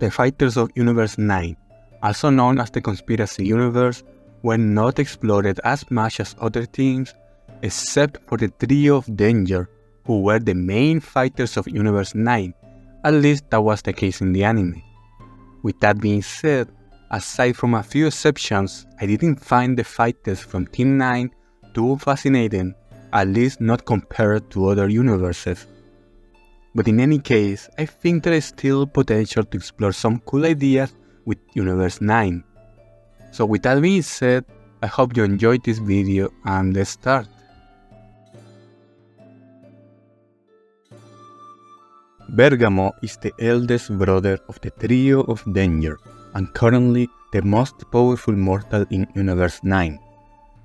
the fighters of Universe 9, also known as the Conspiracy Universe, were not explored as much as other teams, except for the Trio of Danger, who were the main fighters of Universe 9, at least that was the case in the anime. With that being said, aside from a few exceptions, I didn't find the fighters from Team 9 too fascinating, at least not compared to other universes. But in any case, I think there is still potential to explore some cool ideas with Universe 9. So with that being said, I hope you enjoyed this video and let's start. Bergamo is the eldest brother of the Trio of Danger and currently the most powerful mortal in Universe 9,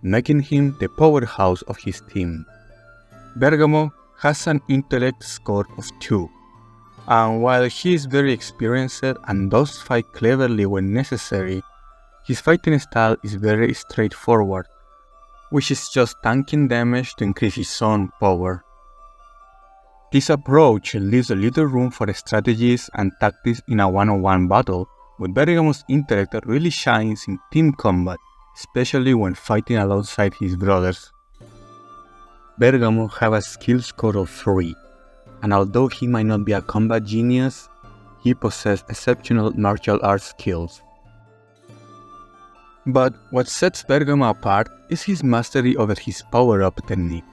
making him the powerhouse of his team. Bergamo has an intellect score of 2, and while he is very experienced and does fight cleverly when necessary, his fighting style is very straightforward, which is just tanking damage to increase his own power. This approach leaves a little room for strategies and tactics in a one-on-one battle, but Bergamo's intellect really shines in team combat, especially when fighting alongside his brothers. Bergamo has a skill score of 3, and although he might not be a combat genius, he possesses exceptional martial arts skills. But what sets Bergamo apart is his mastery over his power-up technique.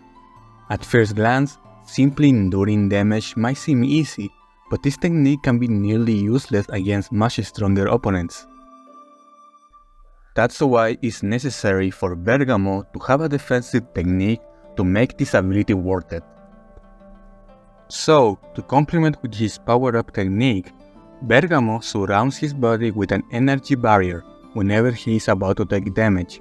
At first glance, simply enduring damage might seem easy, but this technique can be nearly useless against much stronger opponents. That's why it's necessary for Bergamo to have a defensive technique to make this ability worth it. So, to complement with his power-up technique, Bergamo surrounds his body with an energy barrier whenever he is about to take damage.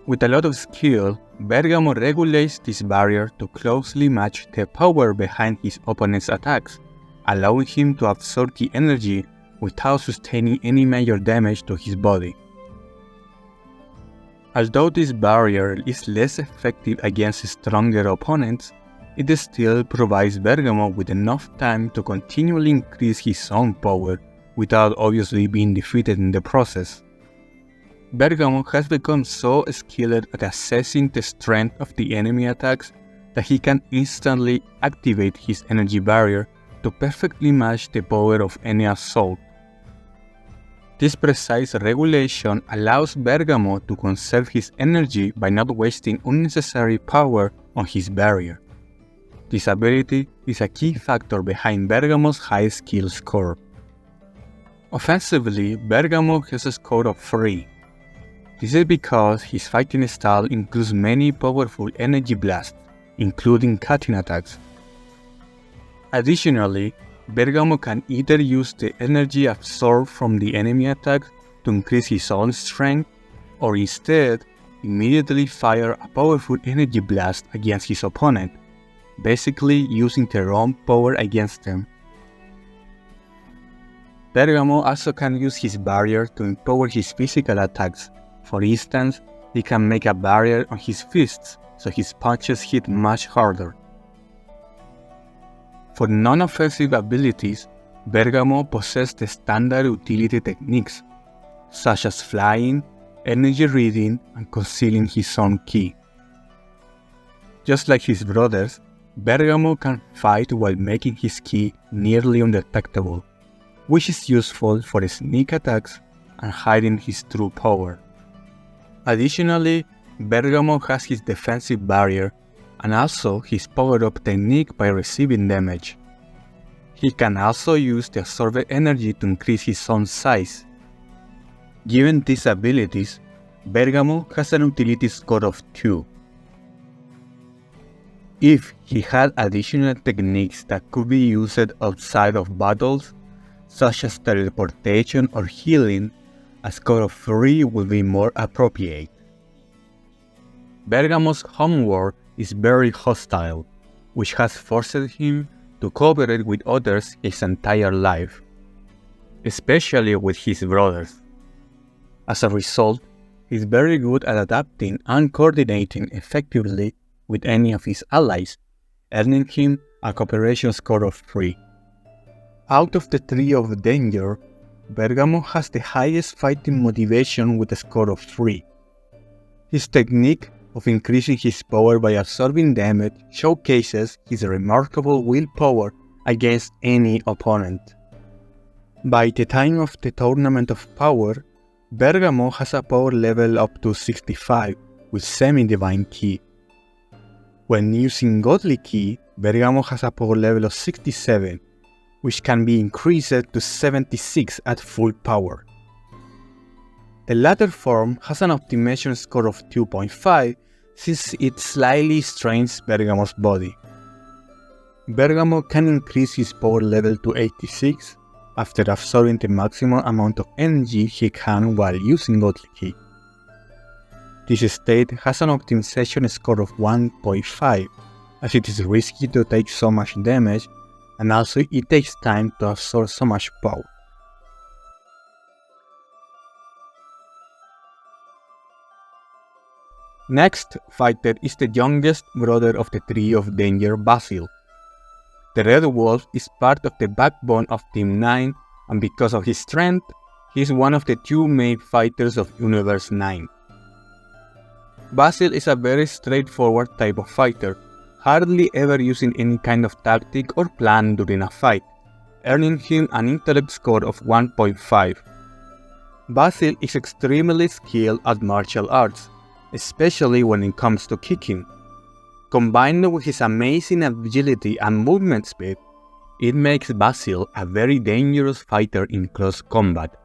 With a lot of skill, Bergamo regulates this barrier to closely match the power behind his opponent's attacks, allowing him to absorb the energy without sustaining any major damage to his body. Although this barrier is less effective against stronger opponents, it still provides Bergamo with enough time to continually increase his own power without obviously being defeated in the process. Bergamo has become so skilled at assessing the strength of the enemy attacks that he can instantly activate his energy barrier to perfectly match the power of any assault. This precise regulation allows Bergamo to conserve his energy by not wasting unnecessary power on his barrier. This ability is a key factor behind Bergamo's high skill score. Offensively, Bergamo has a score of 3. This is because his fighting style includes many powerful energy blasts, including cutting attacks. Additionally, Bergamo can either use the energy absorbed from the enemy attack to increase his own strength, or instead, immediately fire a powerful energy blast against his opponent, basically using their own power against them. Bergamo also can use his barrier to empower his physical attacks. For instance, he can make a barrier on his fists so his punches hit much harder. For non-offensive abilities, Bergamo possesses the standard utility techniques, such as flying, energy reading, and concealing his own ki. Just like his brothers, Bergamo can fight while making his ki nearly undetectable, which is useful for sneak attacks and hiding his true power. Additionally, Bergamo has his defensive barrier and also his power-up technique by receiving damage. He can also use the absorbed energy to increase his own size. Given these abilities, Bergamo has an utility score of 2. If he had additional techniques that could be used outside of battles, such as teleportation or healing, a score of 3 would be more appropriate. Bergamo's homeworld is very hostile, which has forced him to cooperate with others his entire life, especially with his brothers. As a result, he's very good at adapting and coordinating effectively with any of his allies, earning him a cooperation score of 3. Out of the Trio of Danger, Bergamo has the highest fighting motivation with a score of 3. His technique of increasing his power by absorbing damage showcases his remarkable willpower against any opponent. By the time of the Tournament of Power, Bergamo has a power level up to 65 with Semi-Divine Ki. When using Godly Ki, Bergamo has a power level of 67, which can be increased to 76 at full power. The latter form has an optimization score of 2.5 since it slightly strains Bergamo's body. Bergamo can increase his power level to 86 after absorbing the maximum amount of energy he can while using Godly Ki. This state has an optimization score of 1.5 as it is risky to take so much damage and also it takes time to absorb so much power. Next fighter is the youngest brother of the Trio of Danger, Basil. The Red Wolf is part of the backbone of Team 9 and because of his strength, he is one of the 2 main fighters of Universe 9. Basil is a very straightforward type of fighter, hardly ever using any kind of tactic or plan during a fight, earning him an intellect score of 1.5. Basil is extremely skilled at martial arts, especially when it comes to kicking. Combined with his amazing agility and movement speed, it makes Basil a very dangerous fighter in close combat.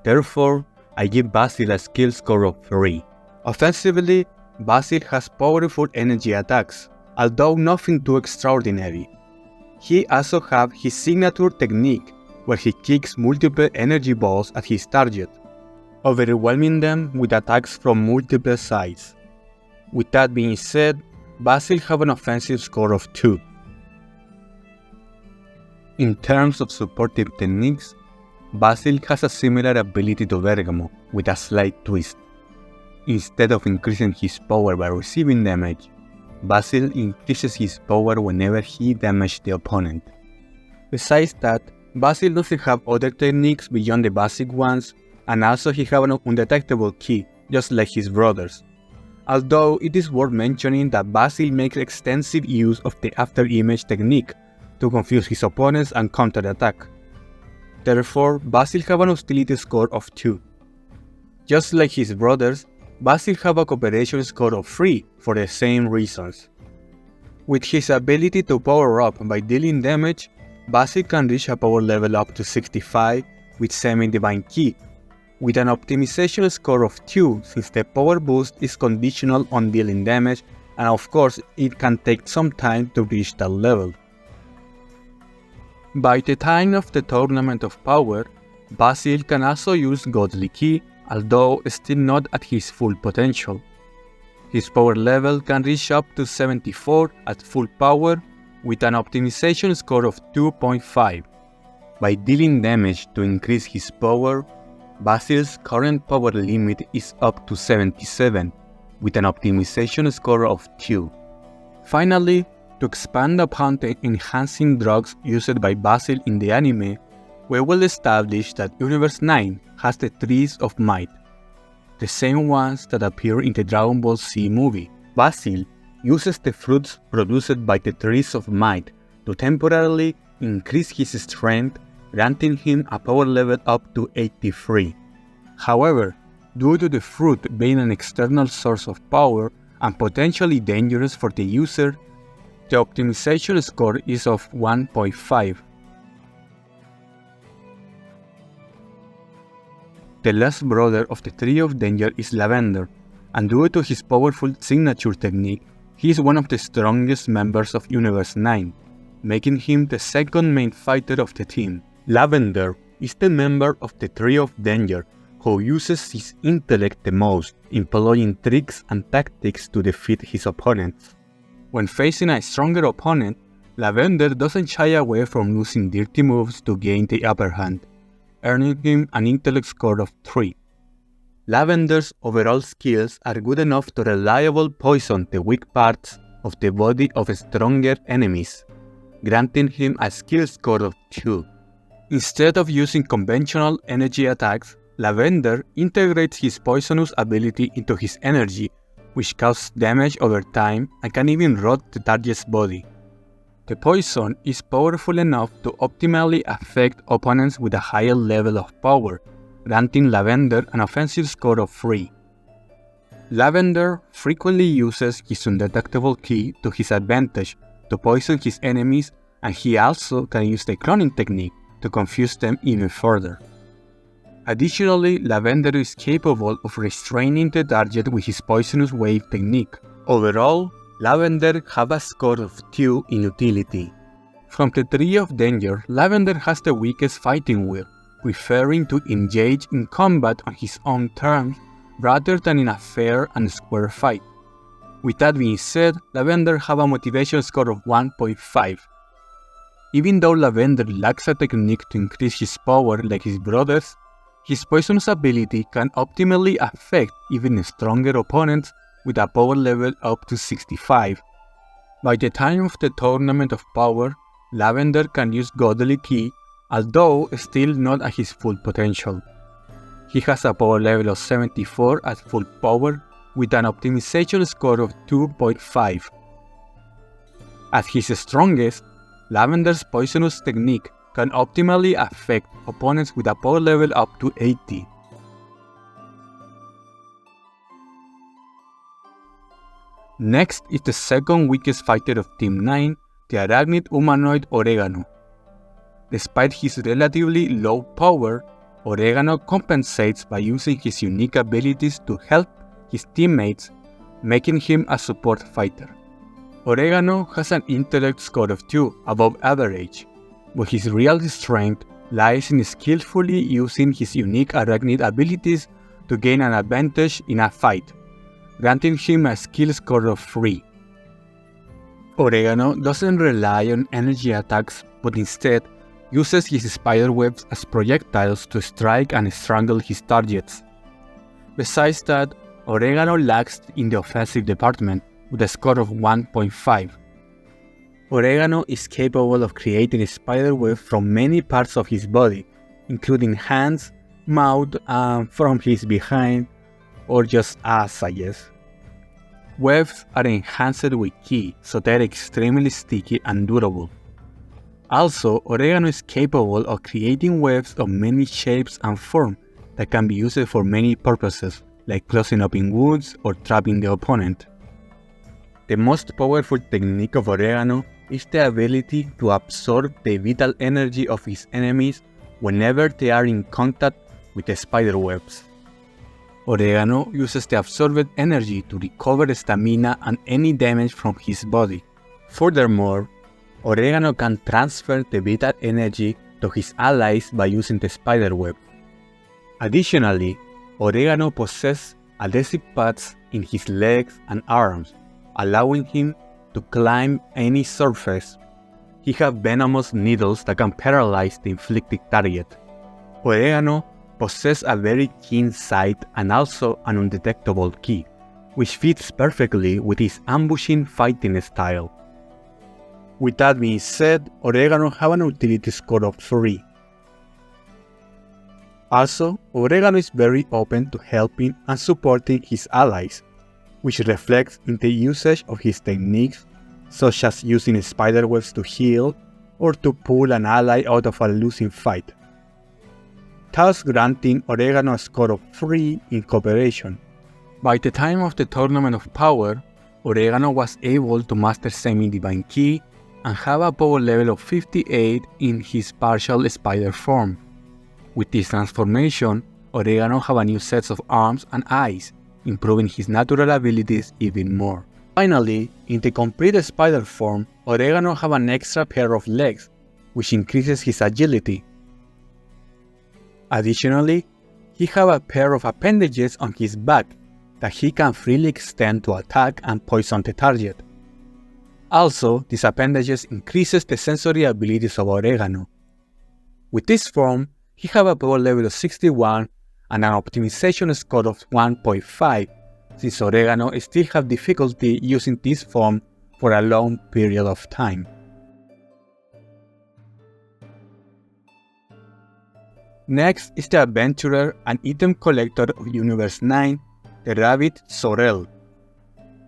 Therefore, I give Basil a skill score of 3. Offensively, Basil has powerful energy attacks, although nothing too extraordinary. He also has his signature technique, where he kicks multiple energy balls at his target, overwhelming them with attacks from multiple sides. With that being said, Basil has an offensive score of 2. In terms of supportive techniques, Basil has a similar ability to Bergamo, with a slight twist. Instead of increasing his power by receiving damage, Basil increases his power whenever he damages the opponent. Besides that, Basil doesn't have other techniques beyond the basic ones, and also he has an undetectable ki, just like his brothers. Although it is worth mentioning that Basil makes extensive use of the after-image technique to confuse his opponents and counterattack. Therefore, Basil has an hostility score of 2. Just like his brothers, Basil has a cooperation score of 3 for the same reasons. With his ability to power up by dealing damage, Basil can reach a power level up to 65 with Semi-Divine Ki, with an optimization score of 2 since the power boost is conditional on dealing damage and of course it can take some time to reach that level. By the time of the Tournament of Power, Basil can also use Godly Ki, although still not at his full potential. His power level can reach up to 74 at full power with an optimization score of 2.5. By dealing damage to increase his power, Basil's current power limit is up to 77 with an optimization score of 2. Finally, to expand upon the enhancing drugs used by Basil in the anime, we will establish that Universe 9 has the Trees of Might, the same ones that appear in the Dragon Ball Z movie. Basil uses the fruits produced by the Trees of Might to temporarily increase his strength, granting him a power level up to 83. However, due to the fruit being an external source of power and potentially dangerous for the user, the optimization score is of 1.5. The last brother of the Trio of Danger is Lavender, and due to his powerful signature technique, he is one of the strongest members of Universe 9, making him the second main fighter of the team. Lavender is the member of the Trio of Danger who uses his intellect the most, employing tricks and tactics to defeat his opponents. When facing a stronger opponent, Lavender doesn't shy away from using dirty moves to gain the upper hand, earning him an intellect score of 3. Lavender's overall skills are good enough to reliably poison the weak parts of the body of stronger enemies, granting him a skill score of 2. Instead of using conventional energy attacks, Lavender integrates his poisonous ability into his energy, which causes damage over time and can even rot the target's body. The poison is powerful enough to optimally affect opponents with a higher level of power, granting Lavender an offensive score of 3. Lavender frequently uses his undetectable ki to his advantage to poison his enemies, and he also can use the cloning technique to confuse them even further. Additionally, Lavender is capable of restraining the target with his poisonous wave technique. Overall, Lavender has a score of 2 in utility. From the Tree of Danger, Lavender has the weakest fighting will, preferring to engage in combat on his own terms rather than in a fair and square fight. With that being said, Lavender has a motivation score of 1.5. Even though Lavender lacks a technique to increase his power like his brothers, his poisonous ability can optimally affect even stronger opponents with a power level up to 65. By the time of the Tournament of Power, Lavender can use Godly Ki, although still not at his full potential. He has a power level of 74 at full power with an optimization score of 2.5. At his strongest, Lavender's poisonous technique can optimally affect opponents with a power level up to 80. Next is the second weakest fighter of Team 9, the arachnid humanoid Oregano. Despite his relatively low power, Oregano compensates by using his unique abilities to help his teammates, making him a support fighter. Oregano has an intellect score of 2, above average, but his real strength lies in skillfully using his unique arachnid abilities to gain an advantage in a fight, granting him a skill score of 3. Oregano doesn't rely on energy attacks, but instead uses his spiderwebs as projectiles to strike and strangle his targets. Besides that, Oregano lacks in the offensive department with a score of 1.5. Oregano is capable of creating a spiderweb from many parts of his body, including hands, mouth, and from his behind, or just ass, I guess. Webs are enhanced with ki, so they're extremely sticky and durable. Also, Oregano is capable of creating webs of many shapes and forms that can be used for many purposes, like closing open wounds or trapping the opponent. The most powerful technique of Oregano is the ability to absorb the vital energy of his enemies whenever they are in contact with the spiderwebs. Oregano uses the absorbed energy to recover stamina and any damage from his body. Furthermore, Oregano can transfer the vital energy to his allies by using the spiderweb. Additionally, Oregano possesses adhesive pads in his legs and arms, allowing him to climb any surface. He has venomous needles that can paralyze the inflicted target. Oregano possesses a very keen sight and also an undetectable ki, which fits perfectly with his ambushing fighting style. With that being said, Oregano has an utility score of 3. Also, Oregano is very open to helping and supporting his allies, which reflects in the usage of his techniques, such as using spiderwebs to heal or to pull an ally out of a losing fight, thus granting Oregano a score of 3 in cooperation. By the time of the Tournament of Power, Oregano was able to master Semi-Divine Ki and have a power level of 58 in his partial spider form. With this transformation, Oregano has a new set of arms and eyes, improving his natural abilities even more. Finally, in the complete spider form, Oregano has an extra pair of legs, which increases his agility. Additionally, he has a pair of appendages on his back that he can freely extend to attack and poison the target. Also, these appendages increases the sensory abilities of Oregano. With this form, he has a power level of 61 and an optimization score of 1.5, since Oregano still has difficulty using this form for a long period of time. Next is the adventurer and item collector of Universe 9, the rabbit Sorrel,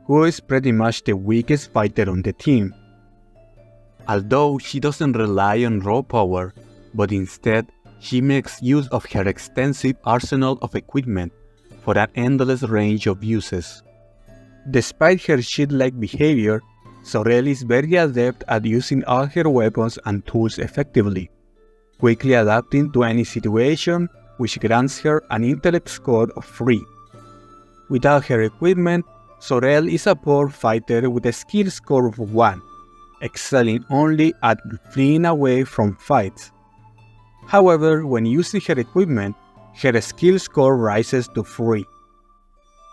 who is pretty much the weakest fighter on the team. Although she doesn't rely on raw power, but instead she makes use of her extensive arsenal of equipment for an endless range of uses. Despite her shield-like behavior, Sorrel is very adept at using all her weapons and tools effectively, quickly adapting to any situation, which grants her an intellect score of 3. Without her equipment, Sorrel is a poor fighter with a skill score of 1, excelling only at fleeing away from fights. However, when using her equipment, her skill score rises to 3.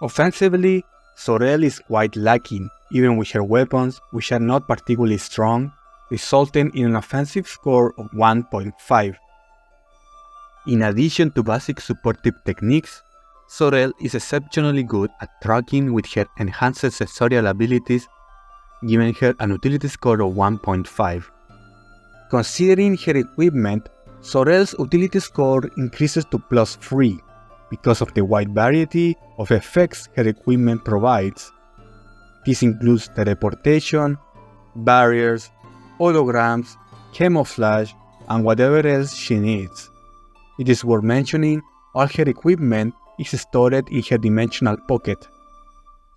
Offensively, Sorrel is quite lacking, even with her weapons, which are not particularly strong, resulting in an offensive score of 1.5. In addition to basic supportive techniques, Sorrel is exceptionally good at tracking with her enhanced sensorial abilities, giving her an utility score of 1.5. Considering her equipment, Sorrel's utility score increases to +3 because of the wide variety of effects her equipment provides. This includes teleportation, barriers, holograms, camouflage, and whatever else she needs. It is worth mentioning all her equipment is stored in her dimensional pocket.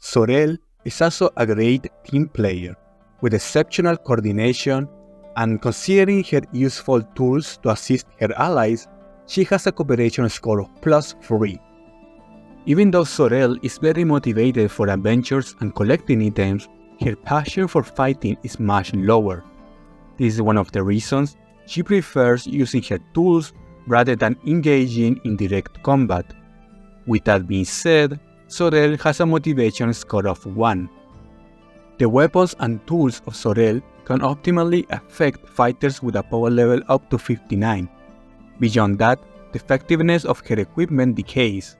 Sorrel is also a great team player, with exceptional coordination, and considering her useful tools to assist her allies, she has a cooperation score of +3. Even though Sorrel is very motivated for adventures and collecting items, her passion for fighting is much lower. This is one of the reasons she prefers using her tools rather than engaging in direct combat. With that being said, Sorrel has a motivation score of 1. The weapons and tools of Sorrel can optimally affect fighters with a power level up to 59. Beyond that, the effectiveness of her equipment decays.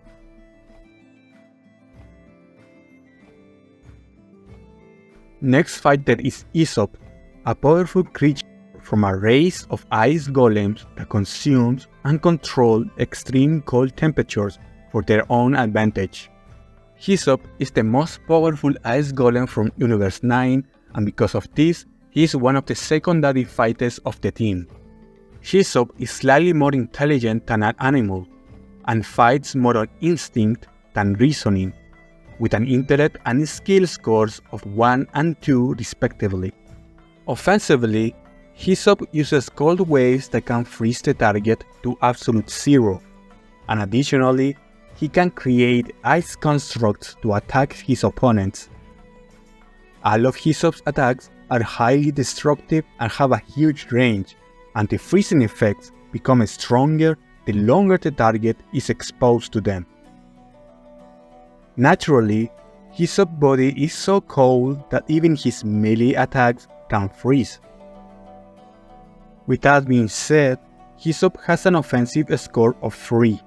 Next fighter is Hyssop, a powerful creature from a race of ice golems that consumes and controls extreme cold temperatures for their own advantage. Hyssop is the most powerful ice golem from Universe 9, and because of this, he is one of the secondary fighters of the team. Hyssop is slightly more intelligent than an animal, and fights more on instinct than reasoning, with an intellect and skill scores of 1 and 2 respectively. Offensively, Hyssop uses cold waves that can freeze the target to absolute 0, and additionally, he can create ice constructs to attack his opponents. All of Hyssop's attacks are highly destructive and have a huge range, and the freezing effects become stronger the longer the target is exposed to them. Naturally, Hyssop's body is so cold that even his melee attacks can freeze. With that being said, Hyssop has an offensive score of 3.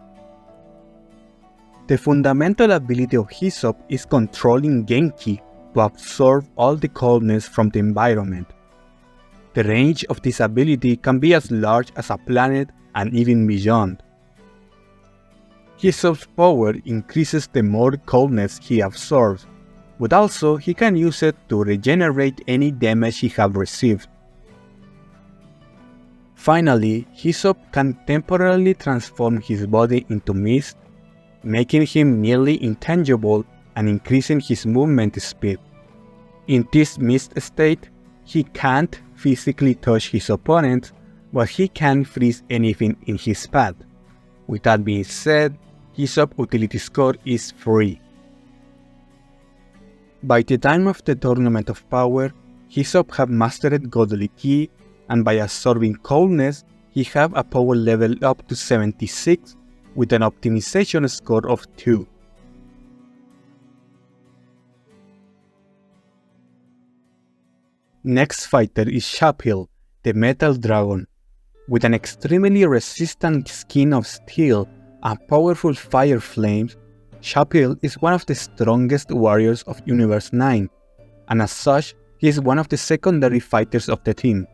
The fundamental ability of Hyssop is controlling Genki to absorb all the coldness from the environment. The range of this ability can be as large as a planet and even beyond. Hyssop's power increases the more coldness he absorbs, but also he can use it to regenerate any damage he has received. Finally, Hyssop can temporarily transform his body into mist, making him nearly intangible and increasing his movement speed. In this mist state, he can't physically touch his opponent, but he can freeze anything in his path. With that being said, Hyssop's utility score is 3. By the time of the Tournament of Power, Hyssop had mastered Godly Key, and by absorbing coldness, he had a power level up to 76 with an optimization score of 2. Next fighter is Chappil, the Metal Dragon. With an extremely resistant skin of steel and powerful fire flames, Chappil is one of the strongest warriors of Universe 9, and as such, he is one of the secondary fighters of the team.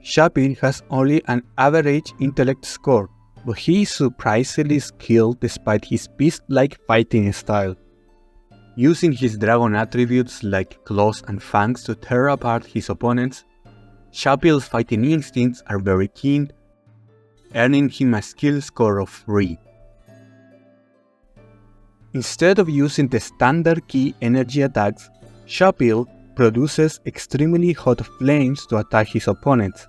Chappil has only an average intellect score, but he is surprisingly skilled despite his beast-like fighting style. Using his dragon attributes like claws and fangs to tear apart his opponents, Chappil's fighting instincts are very keen, earning him a skill score of 3. Instead of using the standard key energy attacks, Chappil produces extremely hot flames to attack his opponents.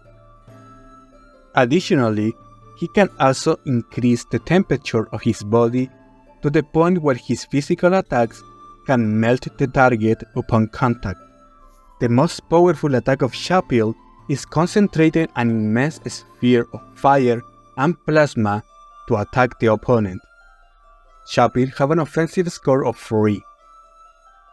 Additionally, he can also increase the temperature of his body to the point where his physical attacks can melt the target upon contact. The most powerful attack of Chappil is concentrating an immense sphere of fire and plasma to attack the opponent. Chappil have an offensive score of 3.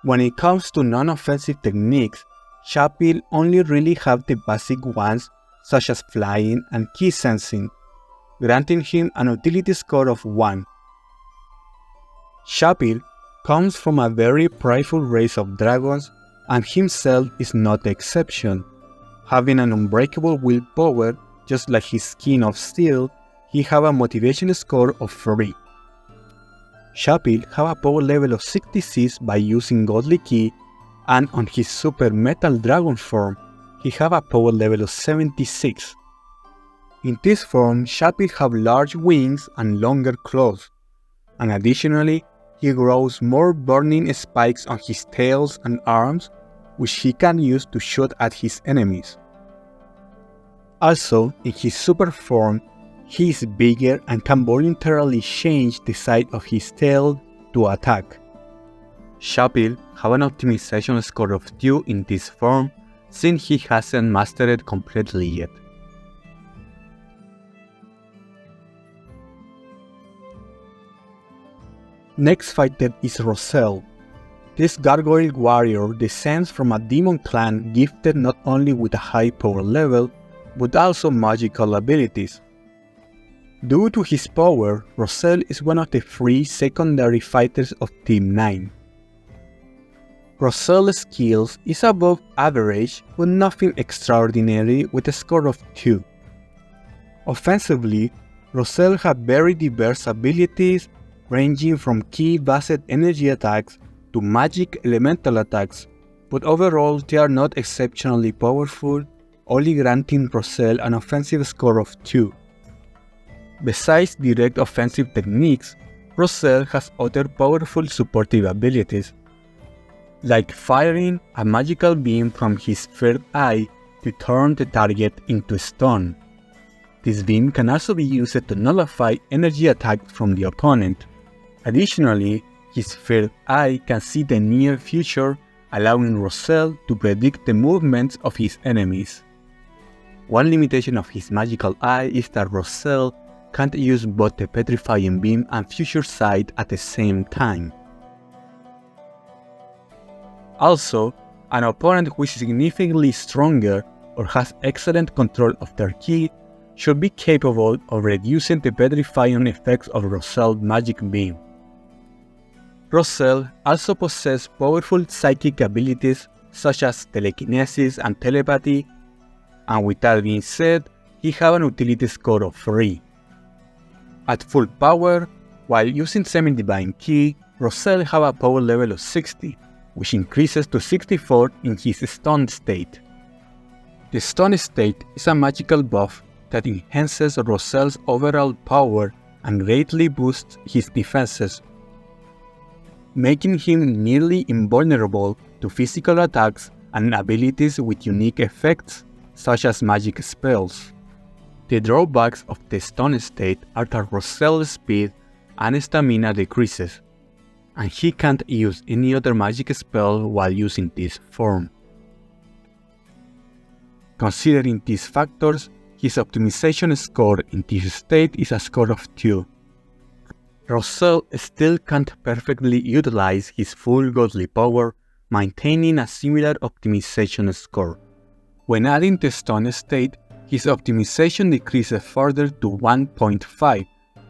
When it comes to non-offensive techniques, Chappil only really have the basic ones such as flying and key sensing, granting him an utility score of 1. Chappil comes from a very prideful race of dragons and himself is not the exception. Having an unbreakable willpower, just like his skin of steel, he have a motivation score of 3. Chappil have a power level of 66 by using Godly Key, and on his super metal dragon form, he have a power level of 76. In this form, Chappil have large wings and longer claws, and additionally, he grows more burning spikes on his tails and arms, which he can use to shoot at his enemies. Also, in his super form, he is bigger and can voluntarily change the side of his tail to attack. Chappil have an optimization score of 2 in this form, since he hasn't mastered it completely yet. Next fighter is Roselle. This gargoyle warrior descends from a demon clan gifted not only with a high power level, but also magical abilities. Due to his power, Roselle is one of the 3 secondary fighters of Team 9. Roselle's skills is above average, but nothing extraordinary with a score of 2. Offensively, Roselle has very diverse abilities, ranging from key based energy attacks to magic elemental attacks, but overall they are not exceptionally powerful, only granting Roselle an offensive score of 2. Besides direct offensive techniques, Roselle has other powerful supportive abilities, like firing a magical beam from his third eye to turn the target into stone. This beam can also be used to nullify energy attacks from the opponent. Additionally, his third eye can see the near future, allowing Roselle to predict the movements of his enemies. One limitation of his magical eye is that Roselle can't use both the Petrifying Beam and Future Sight at the same time. Also, an opponent who is significantly stronger or has excellent control of their ki should be capable of reducing the petrifying effects of Roselle's magic beam. Roselle also possesses powerful psychic abilities such as telekinesis and telepathy, and with that being said, he has an utility score of 3. At full power, while using Semi-Divine Ki, Roselle has a power level of 60, which increases to 64 in his stun state. The stun state is a magical buff that enhances Roselle's overall power and greatly boosts his defenses, making him nearly invulnerable to physical attacks and abilities with unique effects, such as magic spells. The drawbacks of the stun state are that Roselle's speed and stamina decreases, and he can't use any other magic spell while using this form. Considering these factors, his optimization score in this state is a score of 2. Roselle still can't perfectly utilize his full godly power, maintaining a similar optimization score. When adding the stun state, his optimization decreases further to 1.5,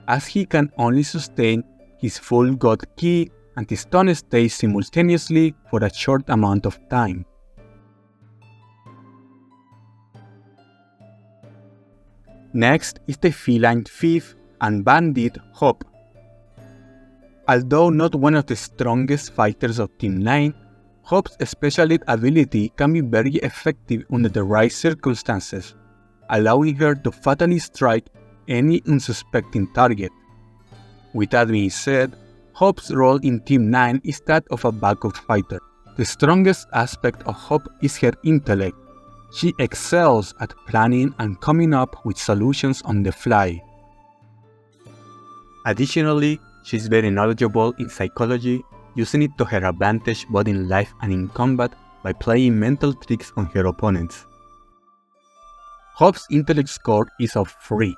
as he can only sustain his full god ki and the stun state simultaneously for a short amount of time. Next is the feline thief and bandit Hyssop. Although not one of the strongest fighters of Team 9, Hyssop's specialist ability can be very effective under the right circumstances, allowing her to fatally strike any unsuspecting target. With that being said, Hyssop's role in Team 9 is that of a backup fighter. The strongest aspect of Hyssop is her intellect. She excels at planning and coming up with solutions on the fly. Additionally, she is very knowledgeable in psychology, using it to her advantage both in life and in combat by playing mental tricks on her opponents. Hyssop's intellect score is of 3.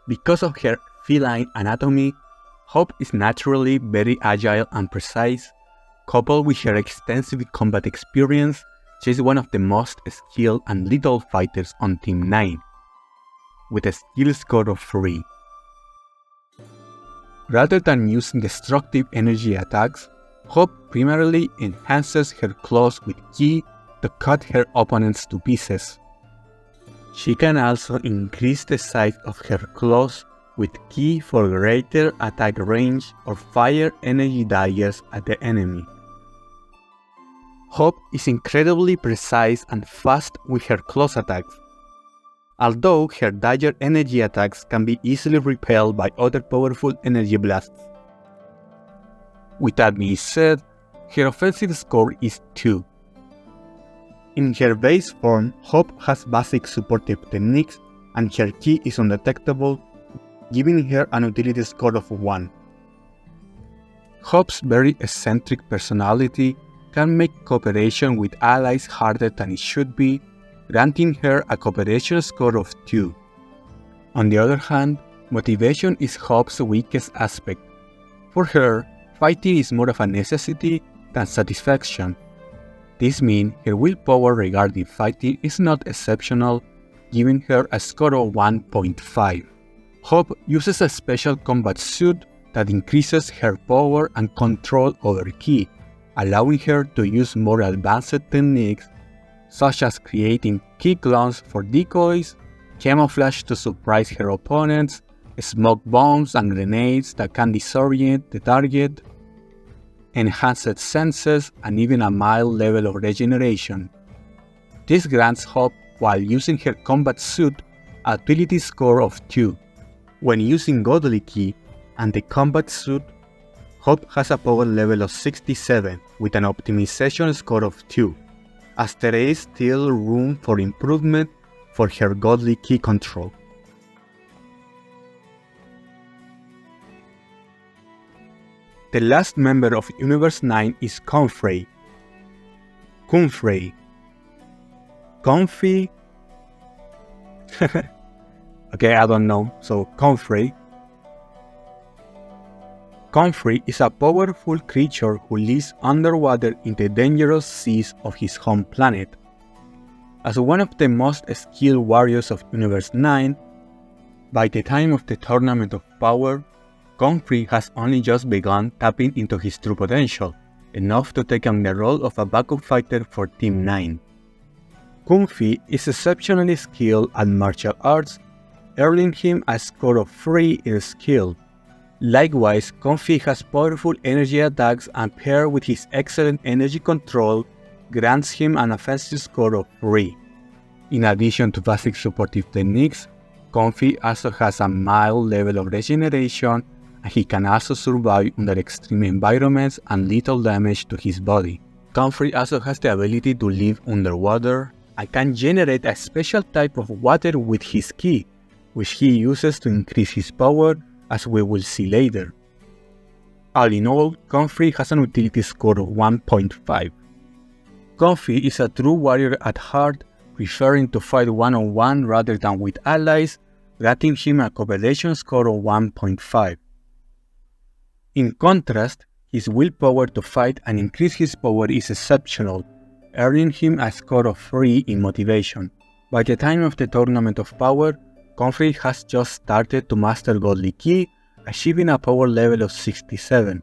Because of her feline anatomy, Hyssop is naturally very agile and precise. Coupled with her extensive combat experience, she is one of the most skilled and lethal fighters on Team 9, with a skill score of 3. Rather than using destructive energy attacks, Hyssop primarily enhances her claws with ki to cut her opponents to pieces. She can also increase the size of her claws with ki for greater attack range or fire energy daggers at the enemy. Hyssop is incredibly precise and fast with her claws attacks, although her dagger energy attacks can be easily repelled by other powerful energy blasts. With that being said, her offensive score is 2. In her base form, Hyssop has basic supportive techniques and her ki is undetectable, giving her an utility score of 1. Hyssop's very eccentric personality can make cooperation with allies harder than it should be, granting her a cooperation score of 2. On the other hand, motivation is Hyssop's weakest aspect. For her, fighting is more of a necessity than satisfaction. This means her willpower regarding fighting is not exceptional, giving her a score of 1.5. Hyssop uses a special combat suit that increases her power and control over ki, allowing her to use more advanced techniques such as creating ki clones for decoys, camouflage to surprise her opponents, smoke bombs and grenades that can disorient the target, enhanced senses, and even a mild level of regeneration. This grants Hyssop, while using her combat suit, a utility score of 2. When using godly ki and the combat suit, Hyssop has a power level of 67 with an optimization score of 2, as there is still room for improvement for her godly ki control. The last member of Universe 9 is Comfrey. Comfrey. Comfy? Okay, I don't know, so Comfrey. Comfrey is a powerful creature who lives underwater in the dangerous seas of his home planet. As one of the most skilled warriors of Universe 9, by the time of the Tournament of Power, Comfrey has only just begun tapping into his true potential, enough to take on the role of a backup fighter for Team 9. Comfrey is exceptionally skilled at martial arts, earning him a score of 3 in skill. Likewise, Comfrey has powerful energy attacks and paired with his excellent energy control, grants him an offensive score of 3. In addition to basic supportive techniques, Comfrey also has a mild level of regeneration, and he can also survive under extreme environments and little damage to his body. Comfrey also has the ability to live underwater and can generate a special type of water with his ki, which he uses to increase his power, as we will see later. All in all, Comfrey has an utility score of 1.5. Comfrey is a true warrior at heart, preferring to fight one-on-one rather than with allies, granting him a cooperation score of 1.5. In contrast, his willpower to fight and increase his power is exceptional, earning him a score of 3 in motivation. By the time of the Tournament of Power, Comfrey has just started to master Godly Ki, achieving a power level of 67.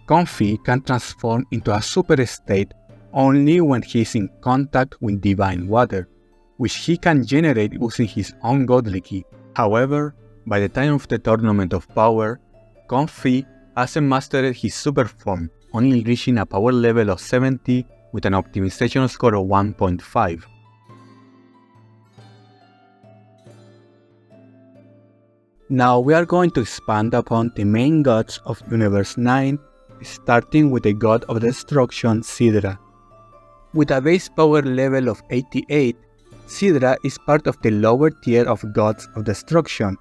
Comfrey can transform into a super state only when he is in contact with divine water, which he can generate using his own Godly Ki. However, By the time of the Tournament of Power, Comfrey hasn't mastered his super form, only reaching a power level of 70 with an optimization score of 1.5. Now we are going to expand upon the main gods of Universe 9, starting with the god of destruction, Sidra. With a base power level of 88, Sidra is part of the lower tier of gods of destruction.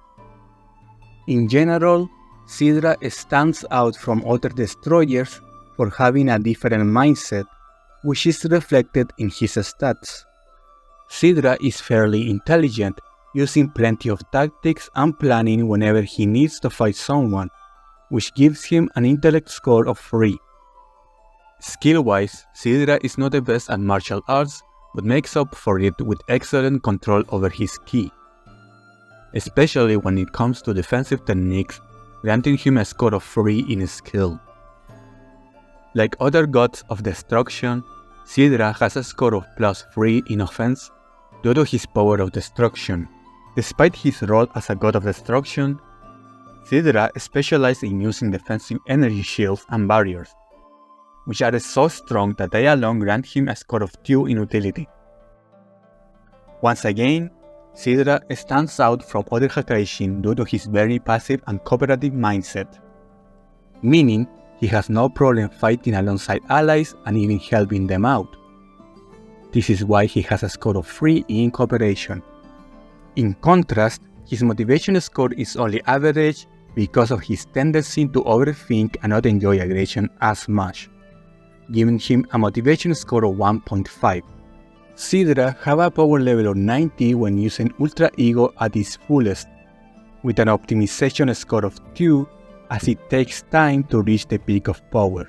In general, Sidra stands out from other destroyers for having a different mindset, which is reflected in his stats. Sidra is fairly intelligent, using plenty of tactics and planning whenever he needs to fight someone, which gives him an intellect score of 3. Skill-wise, Sidra is not the best at martial arts, but makes up for it with excellent control over his ki, especially when it comes to defensive techniques, granting him a score of 3 in skill. Like other gods of destruction, Sidra has a score of +3 in offense due to his power of destruction. Despite his role as a god of destruction, Sidra specializes in using defensive energy shields and barriers, which are so strong that they alone grant him a score of 2 in utility. Once again, Sidra stands out from other Hakaishin due to his very passive and cooperative mindset, meaning he has no problem fighting alongside allies and even helping them out. This is why he has a score of 3 in cooperation. In contrast, his motivation score is only average because of his tendency to overthink and not enjoy aggression as much, giving him a motivation score of 1.5. Sidra have a power level of 90 when using Ultra Ego at its fullest, with an optimization score of 2 as it takes time to reach the peak of power.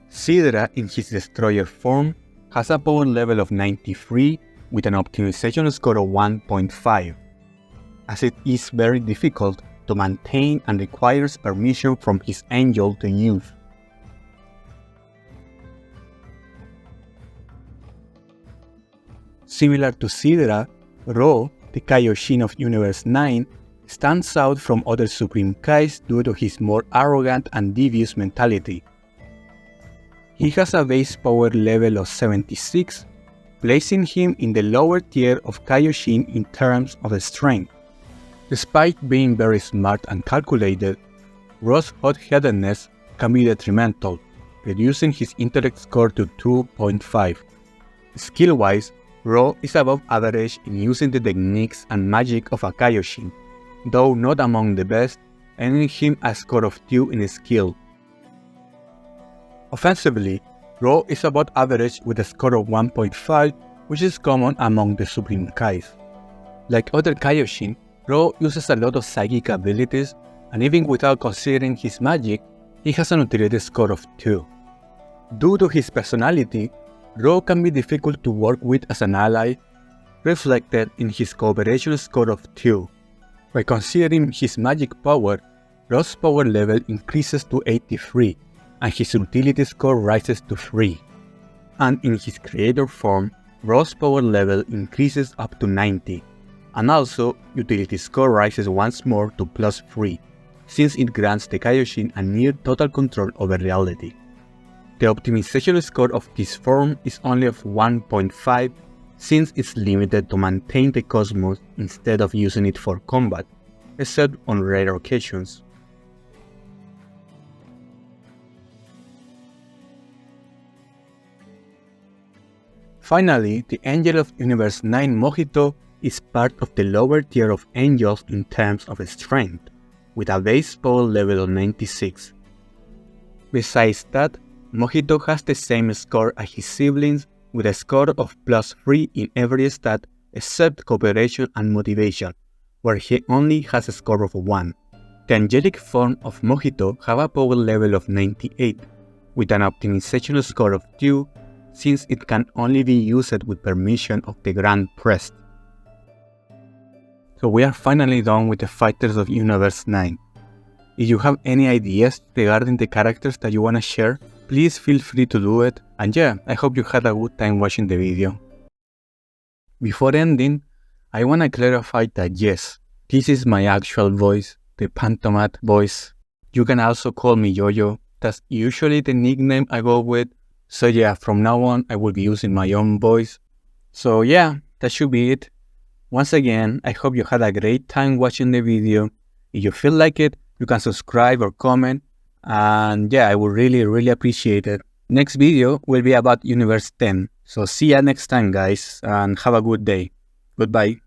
Sidra in his Destroyer form has a power level of 93 with an optimization score of 1.5, as it is very difficult to maintain and requires permission from his angel to use. Similar to Sidra, Ro, the Kaioshin of Universe 9, stands out from other Supreme Kais due to his more arrogant and devious mentality. He has a base power level of 76, placing him in the lower tier of Kaioshin in terms of strength. Despite being very smart and calculated, Ro's hot-headedness can be detrimental, reducing his intellect score to 2.5. Skill-wise, Ro is above average in using the techniques and magic of a Kaioshin, though not among the best, earning him a score of 2 in skill. Offensively, Ro is above average with a score of 1.5, which is common among the Supreme Kais. Like other Kaioshin, Ro uses a lot of psychic abilities, and even without considering his magic, he has an utility score of 2. Due to his personality, Ro can be difficult to work with as an ally, reflected in his cooperation score of 2. By considering his magic power, Ro's power level increases to 83, and his utility score rises to 3. And in his creator form, Ro's power level increases up to 90, and also utility score rises once more to +3, since it grants the Kaioshin a near total control over reality. The optimization score of this form is only of 1.5, since it's limited to maintain the cosmos instead of using it for combat, except on rare occasions. Finally, the Angel of Universe 9 Mojito is part of the lower tier of angels in terms of strength, with a base power level of 96. Besides that, Mojito has the same score as his siblings, with a score of +3 in every stat except cooperation and motivation, where he only has a score of 1. The angelic form of Mojito have a power level of 98, with an optimization score of 2, since it can only be used with permission of the Grand Priest. So we are finally done with the fighters of Universe 9. If you have any ideas regarding the characters that you wanna share, please feel free to do it, and yeah, I hope you had a good time watching the video. Before ending, I wanna clarify that yes, This is my actual voice, the pantomath voice. You can also call me Yo-Yo. That's usually the nickname I go with. So yeah, from now on, I will be using my own voice. So yeah, that should be it. Once again, I hope you had a great time watching the video. If you feel like it, you can subscribe or comment. And yeah, I would really appreciate it. Next video will be about Universe 10. So see ya next time, guys, and have a good day. Goodbye.